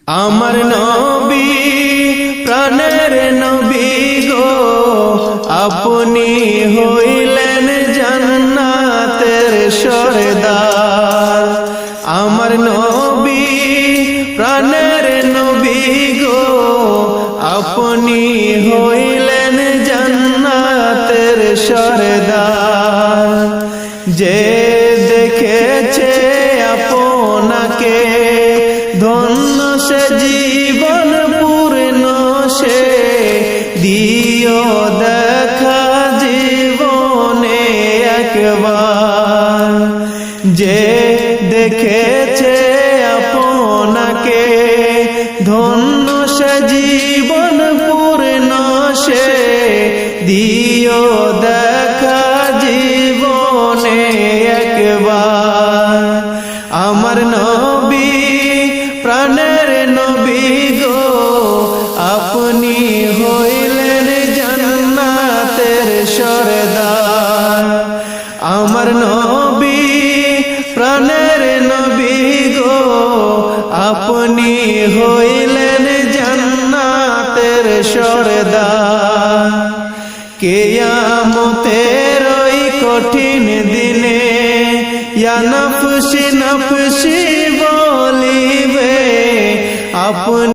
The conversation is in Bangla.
আমার নবী প্রাণের নবী গো, আপনি হইলেন জান্নাতের সরদার। আমার নবী প্রাণের নবী গো, আপনি হইলেন জান্নাতের সরদার। যে দেখেছে আপনাকে ধন্য সে জীবন পূর্ণ সে, দিও দেখা জীবনে একবার। যে দেখেছে আপনাকে ধন্য সে জীবন পূর্ণ সে, দিও দেখা জীবনে একবার। আমার নবী প্রাণের নবী গো, আপনি হইলেন জান্নাতের সরদার। আমার নবী প্রাণের নবী গো, আপনি হইলেন জান্নাতের সরদার। কিয়ামতের ওই কঠিন দিনে ইয়া নফসি নফসি বলিবে আপনি।